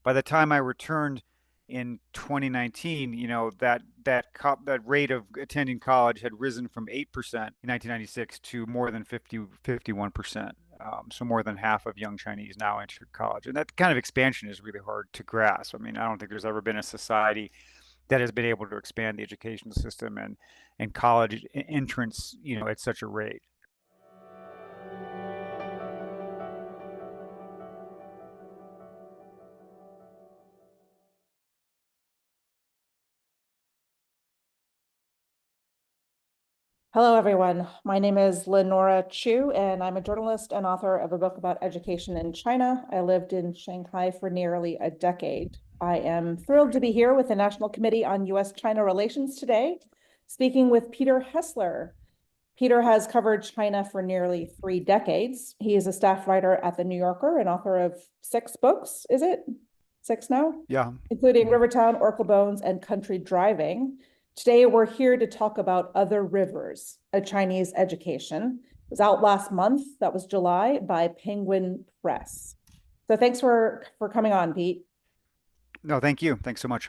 By the time I returned in 2019, that rate of attending college had risen from 8% in 1996 to more than 51%. So more than half of young Chinese now entered college. And that kind of expansion is really hard to grasp. I mean, I don't think there's ever been a society that has been able to expand the educational system and college entrance, at such a rate. Hello, everyone. My name is Lenora Chu, and I'm a journalist and author of a book about education in China. I lived in Shanghai for nearly a decade. I am thrilled to be here with the National Committee on U.S.-China Relations today, speaking with Peter Hessler. Peter has covered China for nearly 3 decades. He is a staff writer at The New Yorker and author of 6 books, is it? 6 now? Yeah. Including Rivertown, Oracle Bones, and Country Driving. Today, we're here to talk about Other Rivers, a Chinese education. It was out last month, that was July, by Penguin Press. So thanks for coming on, Pete. No, thank you. Thanks so much.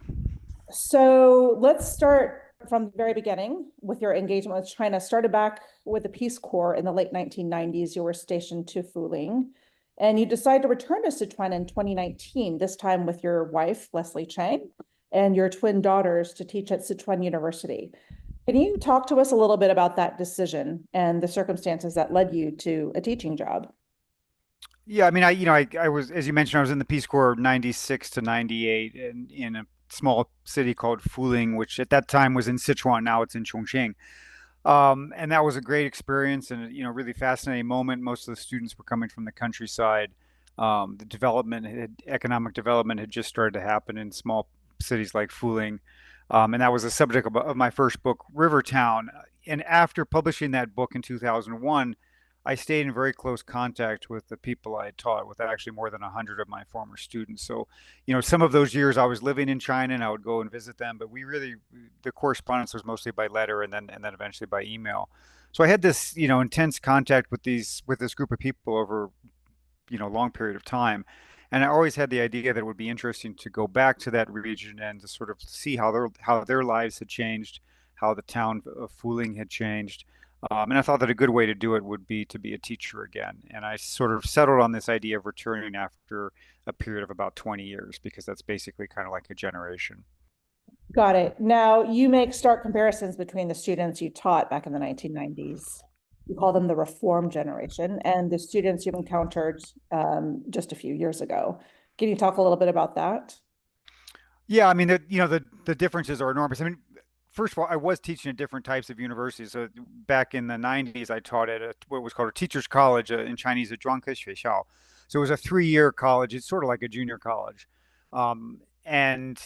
So let's start from the very beginning with your engagement with China. Started back with the Peace Corps in the late 1990s. You were stationed to Fuling, and you decided to return to Sichuan in 2019, this time with your wife, Leslie Chang, and your twin daughters to teach at Sichuan University. Can you talk to us a little bit about that decision and the circumstances that led you to a teaching job? Yeah, I mean, I was, as you mentioned, I was in the Peace Corps 96 to 98 in a small city called Fuling, which at that time was in Sichuan. Now it's in Chongqing. And that was a great experience and, really fascinating moment. Most of the students were coming from the countryside. Economic development had just started to happen in small cities like Fuling. And that was the subject of my first book, Rivertown. And after publishing that book in 2001, I stayed in very close contact with the people I had taught, with actually more than 100 of my former students. So, some of those years I was living in China and I would go and visit them, but the correspondence was mostly by letter and then eventually by email. So I had this, intense contact with this group of people over, a long period of time. And I always had the idea that it would be interesting to go back to that region and to sort of see how their lives had changed, how the town of Fuling had changed. And I thought that a good way to do it would be to be a teacher again. And I sort of settled on this idea of returning after a period of about 20 years, because that's basically kind of like a generation. Got it. Now, you make stark comparisons between the students you taught back in the 1990s. You call them the reform generation, and the students you've encountered just a few years ago. Can you talk a little bit about that? Yeah, I mean, the differences are enormous. I mean, first of all, I was teaching at different types of universities. So back in the 90s, I taught at what was called a teacher's college, in Chinese, a 专科学校. So it was a 3-year college. It's sort of like a junior college. And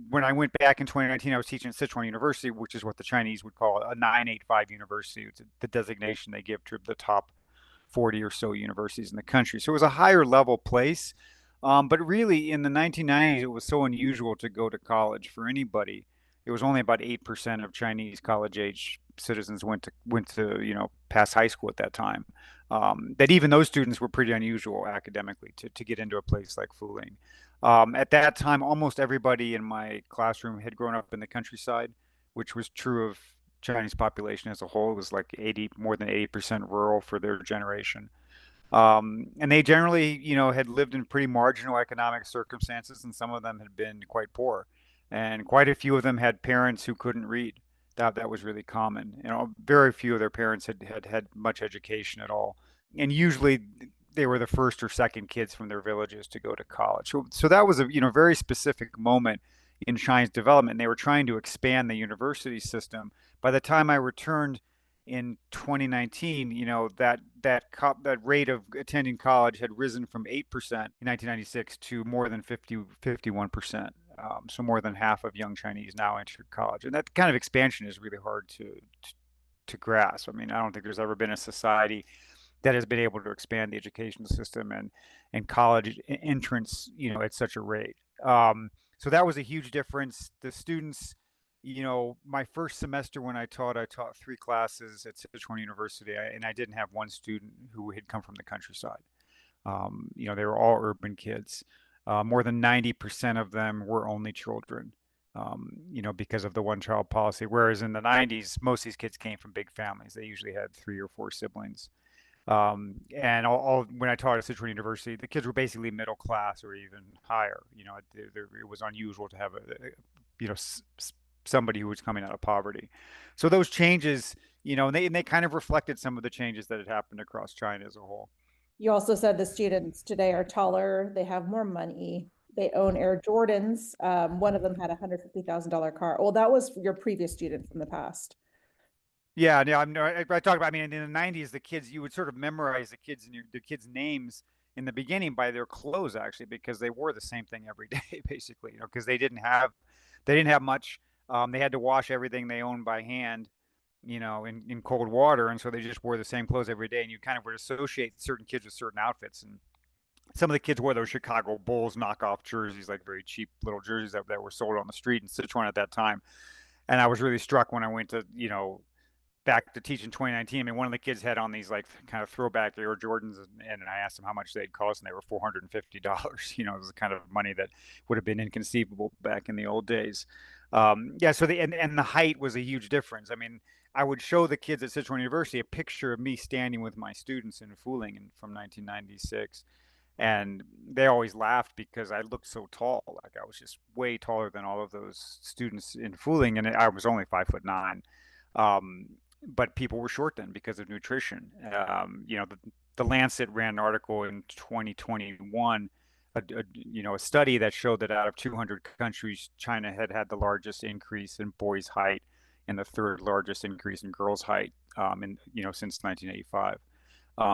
when I went back in 2019, I was teaching at Sichuan University, which is what the Chinese would call a 985 university. It's the designation they give to the top 40 or so universities in the country. So it was a higher level place. But really, in the 1990s, it was so unusual to go to college for anybody. It was only about 8% of Chinese college-age citizens went to pass high school at that time. That even those students were pretty unusual academically to get into a place like Fuling. At that time, almost everybody in my classroom had grown up in the countryside, which was true of Chinese population as a whole. It was like more than 80% rural for their generation. And they generally, had lived in pretty marginal economic circumstances, and some of them had been quite poor. And quite a few of them had parents who couldn't read. That was really common. Very few of their parents had much education at all. And usually they were the first or second kids from their villages to go to college. So that was a, very specific moment in China's development. And they were trying to expand the university system. By the time I returned in 2019, that rate of attending college had risen from 8% in 1996 to more than 51%. So more than half of young Chinese now entered college, and that kind of expansion is really hard to grasp. I mean, I don't think there's ever been a society that has been able to expand the educational system and college entrance, at such a rate. So that was a huge difference. The students, my first semester when I taught 3 classes at Sichuan University, and I didn't have one student who had come from the countryside. They were all urban kids. More than 90% of them were only children, because of the one-child policy. Whereas in the 90s, most of these kids came from big families. They usually had 3 or 4 siblings. And when I taught at Sichuan University, the kids were basically middle class or even higher. It was unusual to have you know, somebody who was coming out of poverty. So those changes, and they kind of reflected some of the changes that had happened across China as a whole. You also said the students today are taller, they have more money, they own Air Jordans. One of them had a $150,000 car. Well, that was your previous student from the past. Yeah, yeah. I talk about. I mean, in the '90s, the kids you would sort of memorize the kids' names in the beginning by their clothes, actually, because they wore the same thing every day, basically. Because they didn't have much. They had to wash everything they owned by hand, in cold water, and so they just wore the same clothes every day. And you kind of would associate certain kids with certain outfits. And some of the kids wore those Chicago Bulls knockoff jerseys, like very cheap little jerseys that were sold on the street in Sichuan at that time. And I was really struck when I went to, back to teach in 2019. I mean, one of the kids had on these like kind of throwback Air Jordans, and I asked them how much they'd cost, and they were $450. It was the kind of money that would have been inconceivable back in the old days. Yeah, so and the height was a huge difference. I mean, I would show the kids at Sichuan University a picture of me standing with my students in Fuling from 1996, and they always laughed because I looked so tall. Like I was just way taller than all of those students in Fuling, and I was only 5'9". Um, but people were short then because of nutrition. The Lancet ran an article in 2021, a study that showed that out of 200 countries, China had had the largest increase in boys' height and the third largest increase in girls' height, since 1985.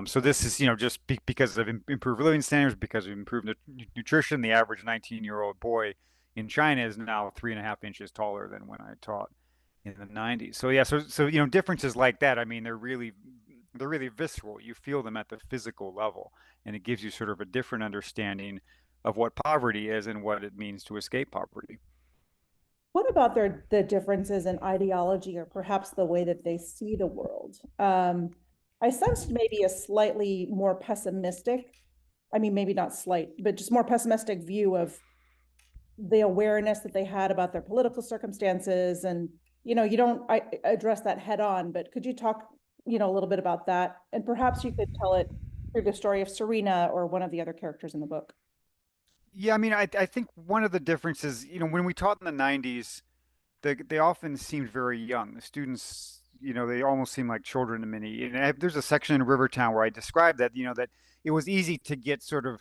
So this is, just because of improved living standards, because of improved nutrition. The average 19-year-old boy in China is now 3.5 inches taller than when I taught in the 90s. So yeah, so differences like that. I mean, they're really visceral. You feel them at the physical level, and it gives you sort of a different understanding of what poverty is and what it means to escape poverty. What about the differences in ideology or perhaps the way that they see the world? I sensed maybe a slightly more pessimistic, I mean, maybe not slight, but just more pessimistic view of the awareness that they had about their political circumstances. And, you don't address that head on, but could you talk, a little bit about that? And perhaps you could tell it through the story of Serena or one of the other characters in the book. Yeah, I mean, I think one of the differences, when we taught in the 90s, they often seemed very young. The students, they almost seem like children to many. And there's a section in Rivertown where I described that, that it was easy to get sort of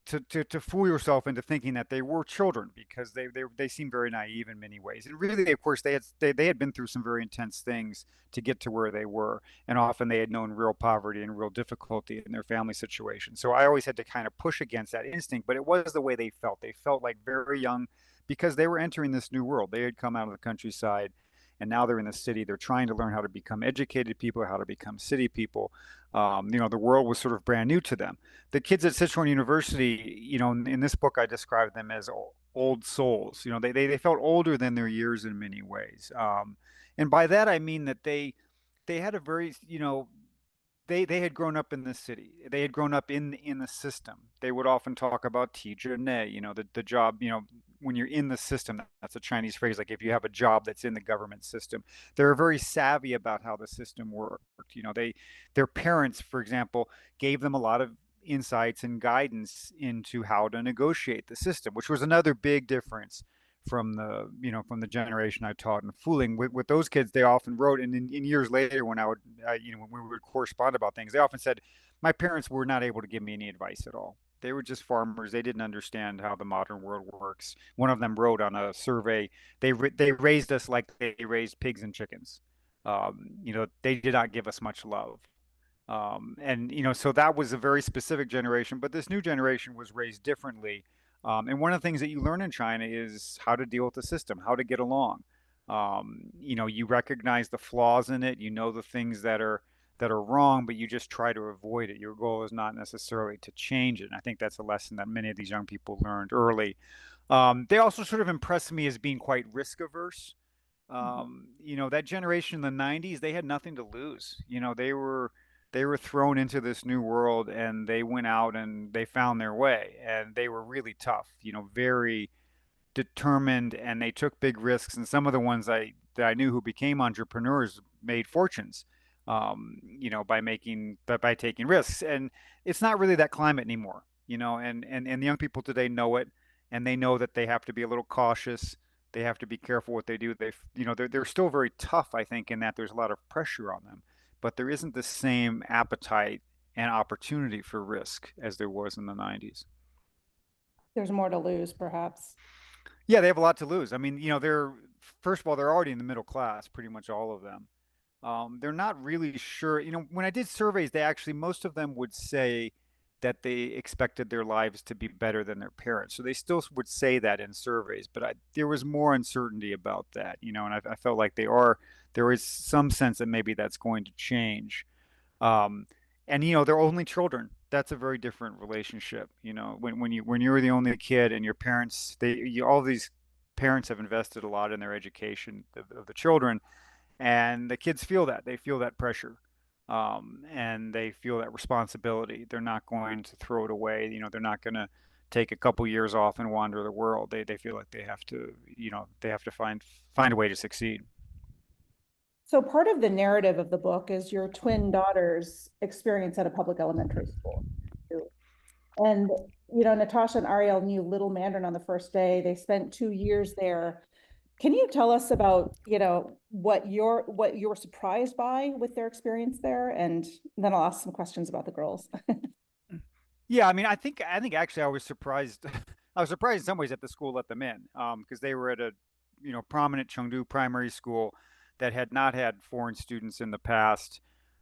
to fool yourself into thinking that they were children because they seem very naive in many ways. And really, of course, they had been through some very intense things to get to where they were, and often they had known real poverty and real difficulty in their family situation. So I always had to kind of push against that instinct, but it was the way they felt. They felt like very young because they were entering this new world. They had come out of the countryside, and now they're in the city. They're trying to learn how to become educated people, how to become city people. The world was sort of brand new to them. The kids at Sichuan University, in this book, I describe them as old souls. They felt older than their years in many ways. And by that, I mean that they had a very, they had grown up in the city. They had grown up in the system. They would often talk about teacher ne, the job, when you're in the system. That's a Chinese phrase. Like if you have a job that's in the government system, they're very savvy about how the system worked. Their parents, for example, gave them a lot of insights and guidance into how to negotiate the system, which was another big difference from the generation I taught in Fooling. With those kids, they often wrote, and in years later, when when we would correspond about things, they often said, "My parents were not able to give me any advice at all. They were just farmers. They didn't understand how the modern world works." One of them wrote on a survey, "They raised us like they raised pigs and chickens. They did not give us much love." And so that was a very specific generation, but this new generation was raised differently. And one of the things that you learn in China is how to deal with the system, how to get along. You recognize the flaws in it, the things that are wrong, but you just try to avoid it. Your goal is not necessarily to change it. And I think that's a lesson that many of these young people learned early. They also sort of impressed me as being quite risk averse. That generation in the 90s, they had nothing to lose. They were they were thrown into this new world and they went out and they found their way and they were really tough, very determined, and they took big risks. And some of the ones that I knew who became entrepreneurs made fortunes, by taking risks. And it's not really that climate anymore, and the young people today know it, and they know that they have to be a little cautious. They have to be careful what they do. They're still very tough, I think, in that there's a lot of pressure on them, but there isn't the same appetite and opportunity for risk as there was in the 90s. There's more to lose, perhaps. Yeah, they have a lot to lose. I mean, they're first of all, they're already in the middle class, pretty much all of them. They're not really sure. When I did surveys, most of them would say that they expected their lives to be better than their parents. So they still would say that in surveys, but there was more uncertainty about that, and I felt like there is some sense that maybe that's going to change. Um, and they're only children. That's a very different relationship. When you're the only kid and your parents, all these parents have invested a lot in their education of the children, and the kids feel that they feel that pressure, and they feel that responsibility. They're not going to throw it away. They're not going to take a couple years off and wander the world. They feel like they have to find a way to succeed. So part of the narrative of the book is your twin daughter's experience at a public elementary school. And, Natasha and Ariel knew Little Mandarin on the first day. They spent 2 years there. Can you tell us about, what you're surprised by with their experience there? And then I'll ask some questions about the girls. Yeah, I mean, I think actually I was surprised. I was surprised in some ways that the school let them in, because they were at a prominent Chengdu primary school that had not had foreign students in the past.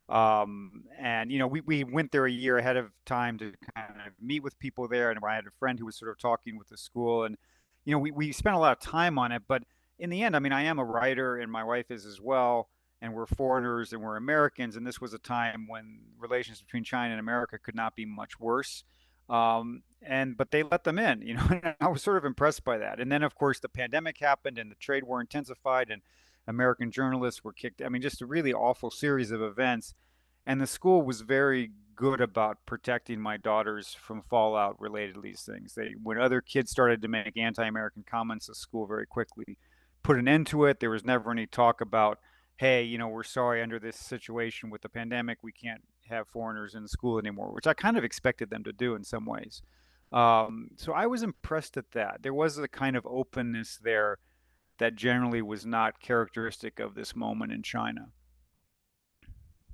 And we went there a year ahead of time to kind of meet with people there, and I had a friend who was sort of talking with the school, and we spent a lot of time on it. But in the end, I mean, I am a writer, and my wife is as well, and we're foreigners and we're Americans, and this was a time when relations between China and America could not be much worse. And but they let them in, and I was sort of impressed by that. And then of course the pandemic happened and the trade war intensified and American journalists were kicked. I mean, just a really awful series of events. And the school was very good about protecting my daughters from fallout related to these things. When other kids started to make anti-American comments, the school very quickly put an end to it. There was never any talk about, hey, we're sorry under this situation with the pandemic, we can't have foreigners in school anymore, which I kind of expected them to do in some ways. So I was impressed at that. There was a kind of openness there that generally was not characteristic of this moment in China.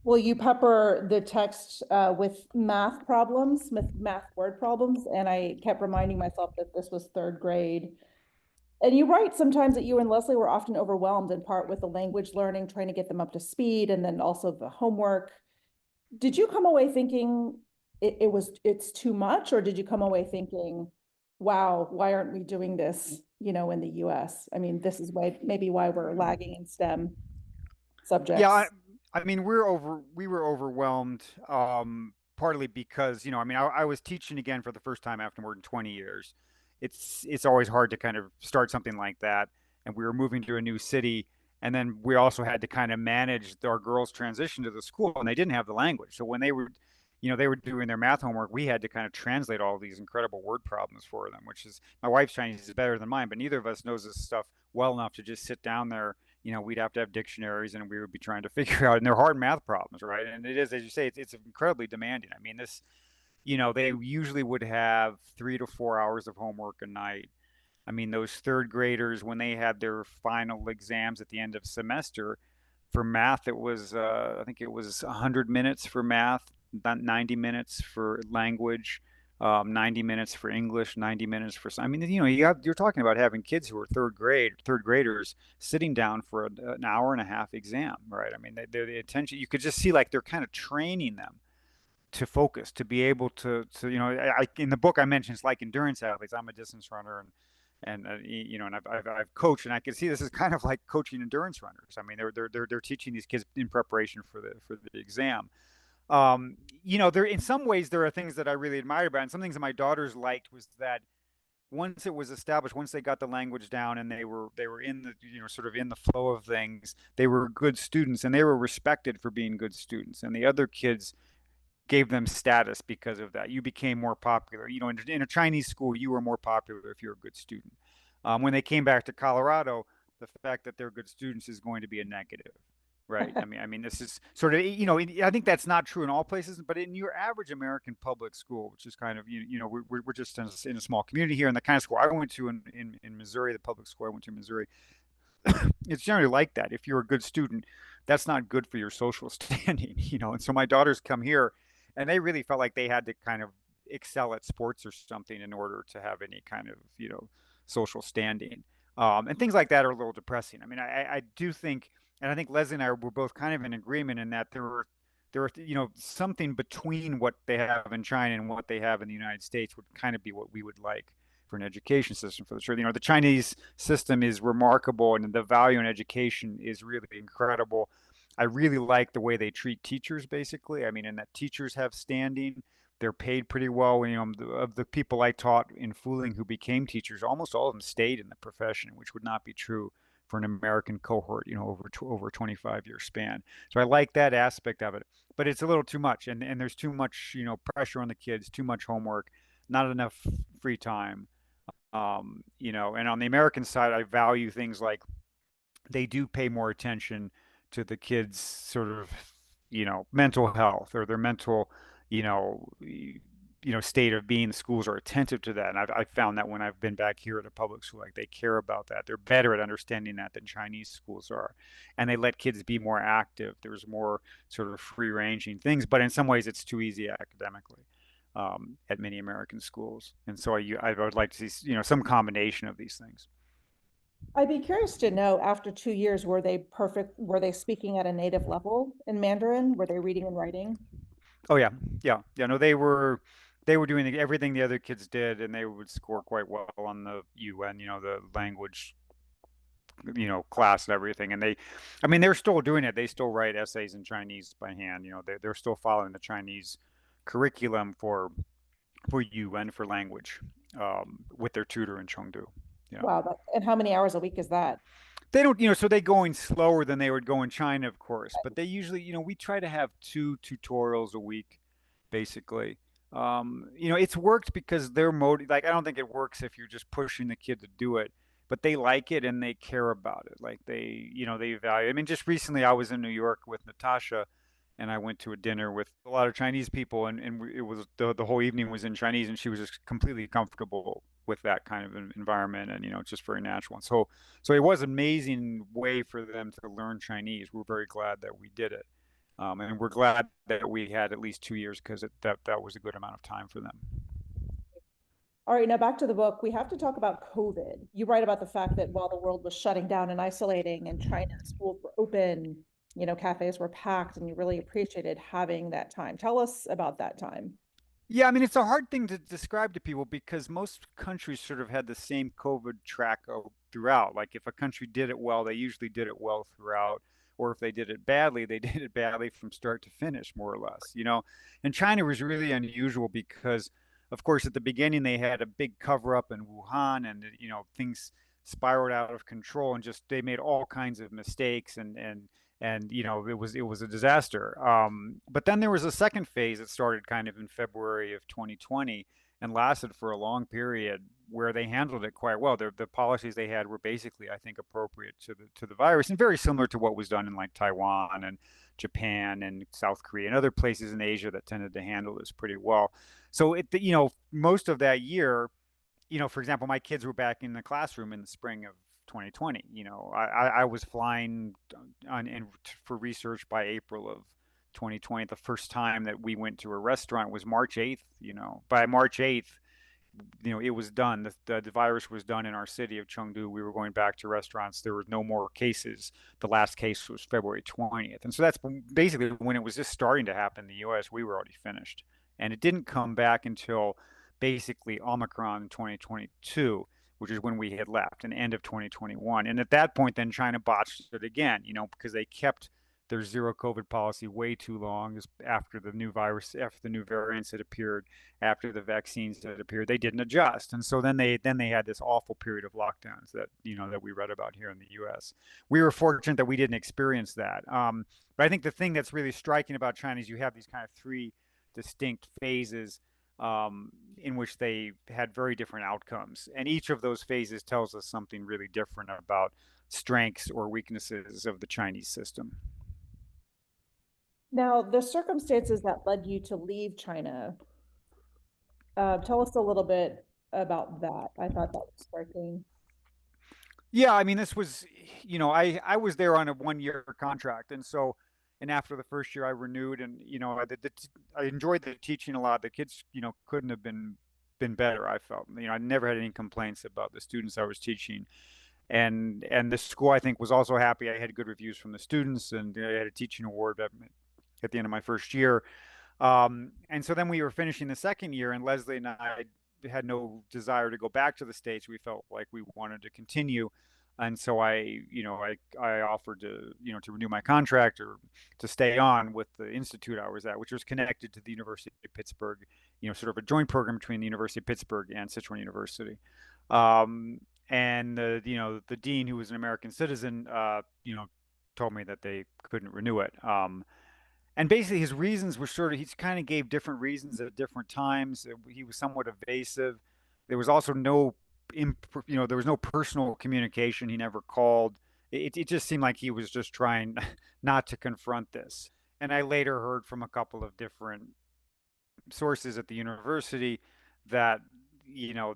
Well, you pepper the text with math problems, math word problems, and I kept reminding myself that this was third grade. And you write sometimes that you and Leslie were often overwhelmed in part with the language learning, trying to get them up to speed, and then also the homework. Did you come away thinking it's too much, or did you come away thinking, wow, why aren't we doing this, in the US? I mean, this is maybe why we're lagging in STEM Yeah, subjects. I mean, we were overwhelmed, partly because, I mean, I was teaching again for the first time after more than 20 years. It's always hard to kind of start something like that. And we were moving to a new city. And then we also had to kind of manage our girls' transition to the school, and they didn't have the language. So when they were doing their math homework, we had to kind of translate all these incredible word problems for them, which is my wife's Chinese is better than mine, but neither of us knows this stuff well enough to just sit down there. We'd have to have dictionaries and we would be trying to figure out, and they're hard math problems, right? And it is, as you say, it's incredibly demanding. I mean, they usually would have 3 to 4 hours of homework a night. I mean, those third graders, when they had their final exams at the end of semester for math, it was, I think it was 100 minutes for math, 90 minutes for language, 90 minutes for English, 90 minutes for, I mean, you're talking about having kids who are third graders sitting down for an hour and a half exam, right? I mean, they're the attention, you could just see like they're kind of training them to focus, to be able to in the book I mentioned it's like endurance athletes. I'm a distance runner, and I've coached, and I can see this is kind of like coaching endurance runners. I mean, they're teaching these kids in preparation for the exam. There in some ways there are things that I really admired about, it, and some things that my daughters liked was that once it was established, once they got the language down and they were in the sort of in the flow of things, they were good students and they were respected for being good students. And the other kids gave them status because of that. You became more popular. In a Chinese school, you were more popular if you're a good student. When they came back to Colorado, the fact that they're good students is going to be a negative, right? I mean, this is sort of, I think that's not true in all places, but in your average American public school, which is kind of, we're just in a small community here, and the kind of school I went to in Missouri, the public school I went to in Missouri, it's generally like that. If you're a good student, that's not good for your social standing. And so my daughters come here and they really felt like they had to kind of excel at sports or something in order to have any kind of, social standing. And things like that are a little depressing. I mean, I do think, and I think Leslie and I were both kind of in agreement in that there are, something between what they have in China and what they have in the United States would kind of be what we would like for an education system for the sure. The Chinese system is remarkable and the value in education is really incredible. I really like the way they treat teachers, basically. I mean, and that teachers have standing. They're paid pretty well. Of the people I taught in Fuling who became teachers, almost all of them stayed in the profession, which would not be true for an American cohort, over a 25-year span. So I like that aspect of it, but it's a little too much, and there's too much, pressure on the kids, too much homework, not enough free time. And on the American side, I value things like they do pay more attention to the kids' sort of, mental health or their mental, state of being. The schools are attentive to that, and I've found that when I've been back here at a public school, like they care about that. They're better at understanding that than Chinese schools are, and they let kids be more active. There's more sort of free-ranging things, but in some ways, it's too easy academically. At many American schools, and so I would like to see some combination of these things. I'd be curious to know, after 2 years, were they perfect? Were they speaking at a native level in Mandarin? Were they reading and writing? Oh yeah, yeah, yeah. No, they were doing everything the other kids did, and they would score quite well on the UN, the language, class and everything. And I mean, they're still doing it. They still write essays in Chinese by hand. They're still following the Chinese curriculum for UN for language, with their tutor in Chengdu. Yeah. Wow, and how many hours a week is that? They don't, so they going slower than they would go in China, of course, but they usually, we try to have two tutorials a week, basically. It's worked because they're like, I don't think it works if you're just pushing the kid to do it, but they like it and they care about it. Like they value. I mean, just recently I was in New York with Natasha and I went to a dinner with a lot of Chinese people, and it was the whole evening was in Chinese, and she was just completely comfortable with that kind of environment, and it's just very natural. And so it was an amazing way for them to learn Chinese. We're very glad that we did it, and we're glad that we had at least 2 years because that was a good amount of time for them. All right, now back to the book. We have to talk about COVID. You write about the fact that while the world was shutting down and isolating and China schools were open, cafes were packed, and you really appreciated having that time. Tell us about that time. Yeah, I mean, it's a hard thing to describe to people because most countries sort of had the same COVID track throughout. Like if a country did it well, they usually did it well throughout. Or if they did it badly, they did it badly from start to finish, more or less. And China was really unusual because, of course, at the beginning they had a big cover up in Wuhan, and things spiraled out of control, and just they made all kinds of mistakes, and it was a disaster. But then there was a second phase that started kind of in February of 2020 and lasted for a long period where they handled it quite well. The policies they had were basically, I think, appropriate to the virus and very similar to what was done in like Taiwan and Japan and South Korea and other places in Asia that tended to handle this pretty well. So most of that year, for example, my kids were back in the classroom in the spring of 2020. I was flying for research by April of 2020. The first time that we went to a restaurant was March 8th. By March 8th, it was done. The virus was done in our city of Chengdu. We were going back to restaurants. There were no more cases. The last case was February 20th. And so that's basically when it was just starting to happen in the US, we were already finished. And it didn't come back until basically Omicron in 2022, which is when we had left, and end of 2021. And at that point, then China botched it again, because they kept their zero COVID policy way too long. After the new virus, after the new variants had appeared, after the vaccines had appeared, they didn't adjust, and so then they had this awful period of lockdowns that that we read about here in the U.S. We were fortunate that we didn't experience that. But I think the thing that's really striking about China is you have these kind of three distinct phases in which they had very different outcomes. And each of those phases tells us something really different about strengths or weaknesses of the Chinese system. Now, the circumstances that led you to leave China, tell us a little bit about that. I thought that was striking. Yeah, I mean, this was, I was there on a 1 year contract, and so, and after the first year, I renewed, and I enjoyed the teaching a lot. The kids, couldn't have been better. I felt, I never had any complaints about the students I was teaching, and the school I think was also happy. I had good reviews from the students, and I had a teaching award at the end of my first year. And so then we were finishing the second year, and Leslie and I had no desire to go back to the States. We felt like we wanted to continue. And so I offered to renew my contract or to stay on with the institute I was at, which was connected to the University of Pittsburgh, sort of a joint program between the University of Pittsburgh and Sichuan University. And the dean, who was an American citizen, told me that they couldn't renew it. And basically his reasons were sort of, he kind of gave different reasons at different times. He was somewhat evasive. There was also there was no personal communication. He never called. It just seemed like he was just trying not to confront this. And I later heard from a couple of different sources at the university that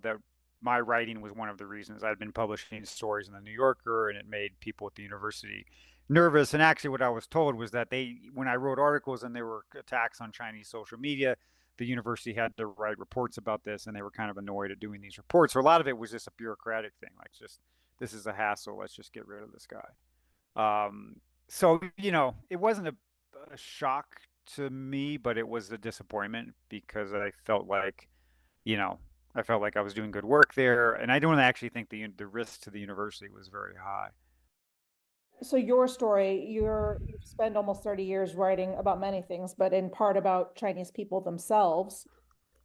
that my writing was one of the reasons. I'd been publishing stories in the New Yorker, and it made people at the university nervous. And actually, what I was told was that when I wrote articles and there were attacks on Chinese social media, the university had to write reports about this, and they were kind of annoyed at doing these reports. So a lot of it was just a bureaucratic thing, like just this is a hassle. Let's just get rid of this guy. So it wasn't a shock to me, but it was a disappointment because you know, I felt like I was doing good work there, and I don't actually think the risk to the university was very high. So your story, you've spent almost 30 years writing about many things, but in part about Chinese people themselves.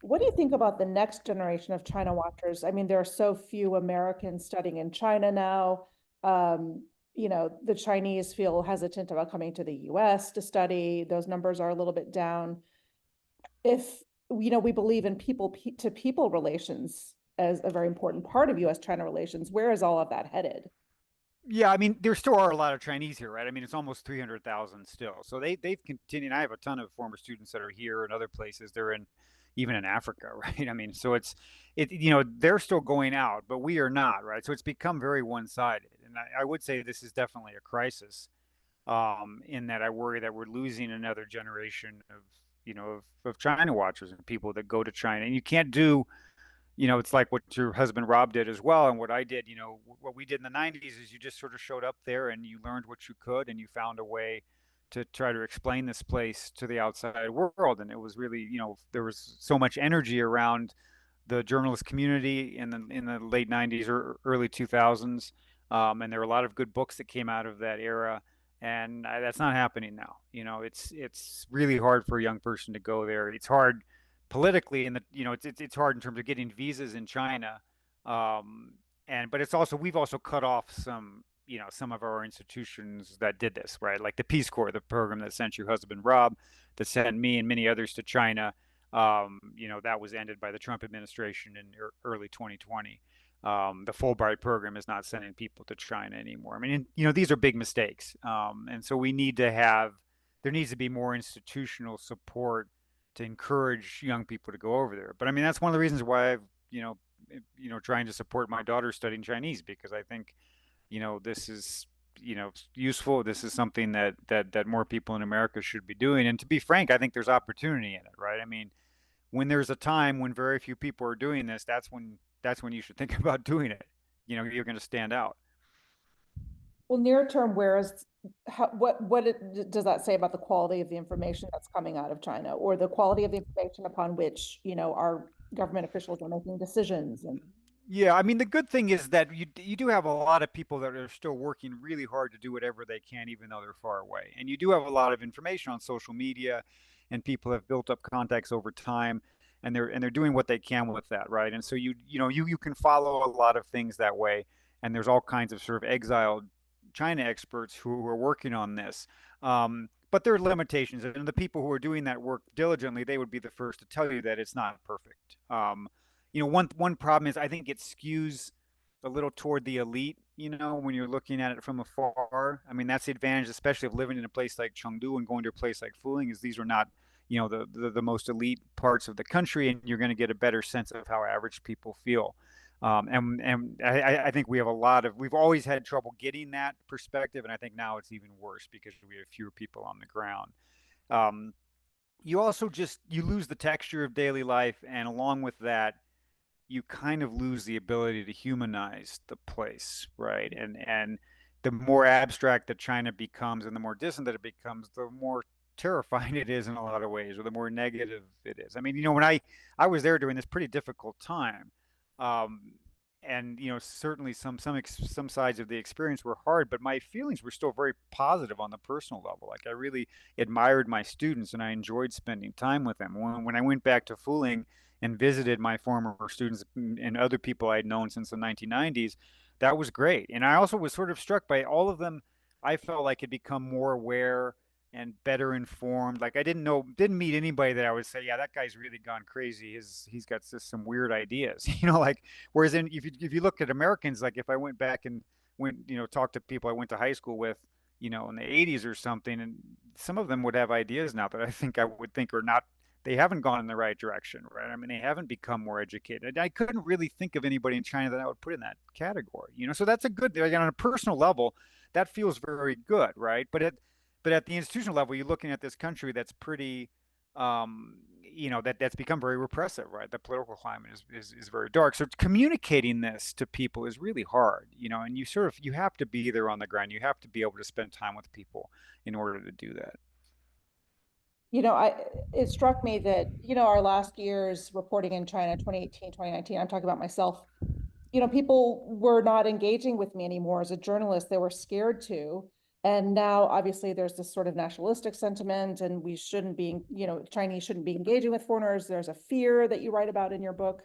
What do you think about the next generation of China watchers? I mean, there are so few Americans studying in China now. The Chinese feel hesitant about coming to the US to study. Those numbers are a little bit down. If, we believe in people to people relations as a very important part of US China relations, where is all of that headed? Yeah, I mean, there still are a lot of Chinese here, right? I mean, it's almost 300,000 still. So they've continued. I have a ton of former students that are here and other places. They're in even in Africa, right? I mean, so they're still going out, but we are not, right? So it's become very one-sided. And I would say this is definitely a crisis, in that I worry that we're losing another generation of China watchers and people that go to China. And you can't do it's like what your husband Rob did as well, and what I did. What we did in the '90s is you just sort of showed up there and you learned what you could, and you found a way to try to explain this place to the outside world. And it was really, there was so much energy around the journalist community in the late '90s or early 2000s, and there were a lot of good books that came out of that era. And that's not happening now. It's really hard for a young person to go there. It's hard politically, and it's hard in terms of getting visas in China. But it's also, we've also cut off some of our institutions that did this, right? Like the Peace Corps, the program that sent your husband Rob, that sent me and many others to China. That was ended by the Trump administration in early 2020. The Fulbright program is not sending people to China anymore. I mean, these are big mistakes. And so there needs to be more institutional support to encourage young people to go over there. But I mean, that's one of the reasons why I've, trying to support my daughter studying Chinese, because I think, this is, useful. This is something that more people in America should be doing. And to be frank, I think there's opportunity in it, right? I mean, when there's a time when very few people are doing this, that's when you should think about doing it. You're going to stand out. Well, near term, does that say about the quality of the information that's coming out of China, or the quality of the information upon which, our government officials are making decisions? And Yeah, I mean the good thing is that you do have a lot of people that are still working really hard to do whatever they can, even though they're far away. And you do have a lot of information on social media, and people have built up contacts over time, and they're doing what they can with that, right? And so you can follow a lot of things that way. And there's all kinds of sort of exiled China experts who are working on this. But there are limitations, and the people who are doing that work diligently, they would be the first to tell you that it's not perfect. One problem is I think it skews a little toward the elite, when you're looking at it from afar. I mean, that's the advantage, especially of living in a place like Chengdu and going to a place like Fuling, is these are not, the most elite parts of the country, and you're going to get a better sense of how average people feel. And I think we've always had trouble getting that perspective, and I think now it's even worse because we have fewer people on the ground. Um, you also just you lose the texture of daily life, and along with that, you kind of lose the ability to humanize the place, right? And the more abstract that China becomes and the more distant that it becomes, the more terrifying it is in a lot of ways, or the more negative it is. I mean, when I was there during this pretty difficult time, um, and certainly some sides of the experience were hard, but my feelings were still very positive on the personal level. Like I really admired my students, and I enjoyed spending time with them. When I went back to Fuling and visited my former students and other people I'd known since the 1990s, that was great. And I also was sort of struck by all of them. I felt like had become more aware and better informed. Like I didn't meet anybody that I would say, yeah, that guy's really gone crazy. He's got just some weird ideas, like, whereas if you look at Americans, like if I went back and talked to people I went to high school with, in the 80s or something, and some of them would have ideas now that I would think are not, they haven't gone in the right direction, right? I mean, they haven't become more educated. I couldn't really think of anybody in China that I would put in that category, So that's a good, like, on a personal level, that feels very good, right? But at the institutional level, you're looking at this country that's pretty, that's become very repressive, right? The political climate is very dark. So communicating this to people is really hard, and you have to be there on the ground. You have to be able to spend time with people in order to do that. It struck me that, our last year's reporting in China, 2018, 2019, I'm talking about myself, people were not engaging with me anymore as a journalist. They were scared to. And now, obviously, there's this sort of nationalistic sentiment, and we shouldn't be, Chinese shouldn't be engaging with foreigners. There's a fear that you write about in your book.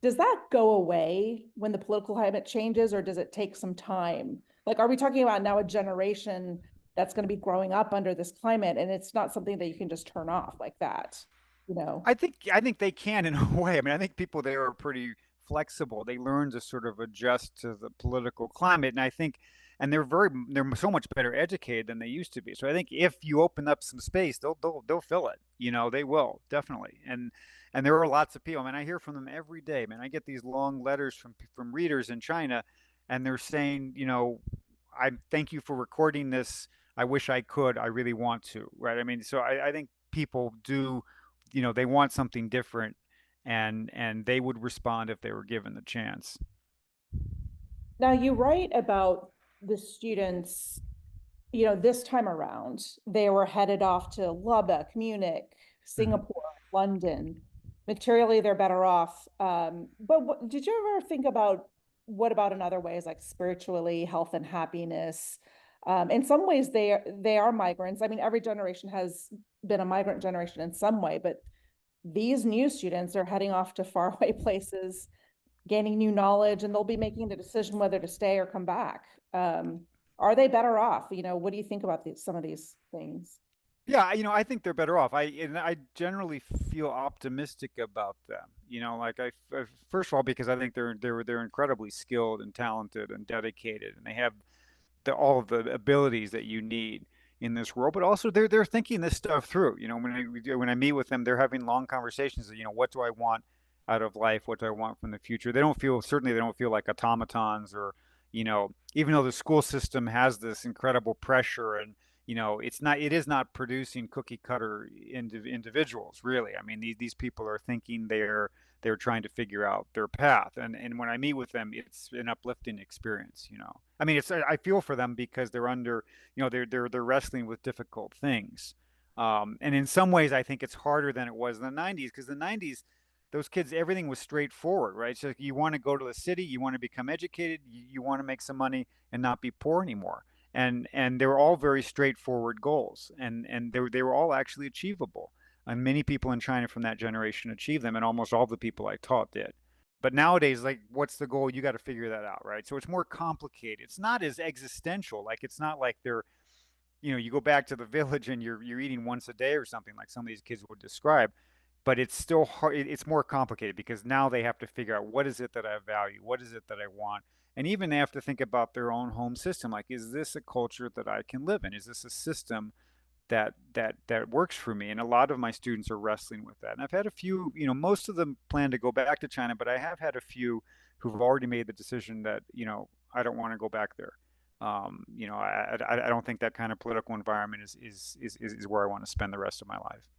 Does that go away when the political climate changes, or does it take some time? Like, are we talking about now a generation that's going to be growing up under this climate, and it's not something that you can just turn off like that, you know? I think they can in a way. I mean, I think people there are pretty flexible. They learn to sort of adjust to the political climate, and they're so much better educated than they used to be. So I think if you open up some space, they'll fill it. They will definitely. And there are lots of people. I mean, I hear from them every day. Man, I get these long letters from readers in China, and they're saying, I thank you for recording this. I wish I could. I really want to. Right. I mean, so I think people do, they want something different, and they would respond if they were given the chance. Now, you write about the students, this time around, they were headed off to Lubbock, Munich, Mhm. Singapore, London. Materially, they're better off. But did you ever think about what about in other ways, like spiritually, health and happiness? In some ways, they are migrants. I mean, every generation has been a migrant generation in some way, but these new students are heading off to faraway places, gaining new knowledge, and they'll be making the decision whether to stay or come back. Are they better off? What do you think about some of these things? Yeah, I think they're better off. I generally feel optimistic about them. Like first of all, because I think they're incredibly skilled and talented and dedicated, and they have all of the abilities that you need in this world. But also they're thinking this stuff through. When I meet with them, they're having long conversations. What do I want out of life? What do I want from the future? They don't feel like automatons, or even though the school system has this incredible pressure, and it is not producing cookie cutter individuals, really. I mean, these people are thinking, they're trying to figure out their path, and when I meet with them, it's an uplifting experience. I mean, I feel for them because they're under, they're wrestling with difficult things. And in some ways, I think it's harder than it was in the 90s, because the 90s, those kids, everything was straightforward, right? So you want to go to the city, you want to become educated, you want to make some money and not be poor anymore. And they were all very straightforward goals, and they were all actually achievable. And many people in China from that generation achieved them, and almost all the people I taught did. But nowadays, like, what's the goal? You got to figure that out, right? So it's more complicated. It's not as existential. Like, it's not like they're, you go back to the village and you're eating once a day or something like some of these kids would describe, but it's still hard. It's more complicated because now they have to figure out what is it that I value, what is it that I want, and even they have to think about their own home system. Like, is this a culture that I can live in? Is this a system that works for me? And a lot of my students are wrestling with that. And I've had a few, most of them plan to go back to China, but I have had a few who've already made the decision that, I don't want to go back there. I don't think that kind of political environment is where I want to spend the rest of my life.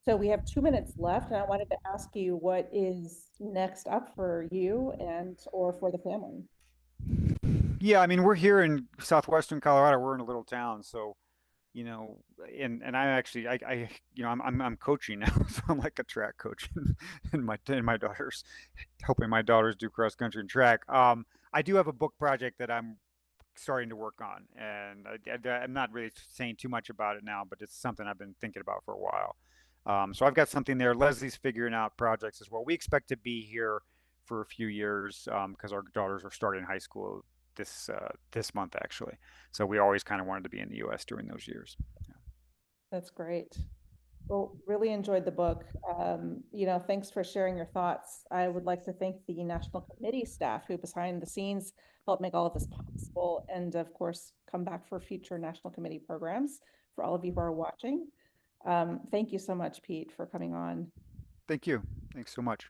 So we have 2 minutes left, and I wanted to ask you what is next up for you and or for the family. Yeah, I mean, we're here in southwestern Colorado. We're in a little town, so you know, and I actually, I'm coaching now, so I'm like a track coach, and my daughters, helping my daughters do cross country and track. I do have a book project that I'm starting to work on, and I'm not really saying too much about it now, but it's something I've been thinking about for a while. So I've got something there. Leslie's figuring out projects as well. We expect to be here for a few years because our daughters are starting high school this month actually. So we always kind of wanted to be in the U.S. during those years. Yeah. That's great. Well, really enjoyed the book. Thanks for sharing your thoughts. I would like to thank the National Committee staff who behind the scenes helped make all of this possible. And of course, come back for future National Committee programs for all of you who are watching. Thank you so much, Pete, for coming on. Thank you. Thanks so much.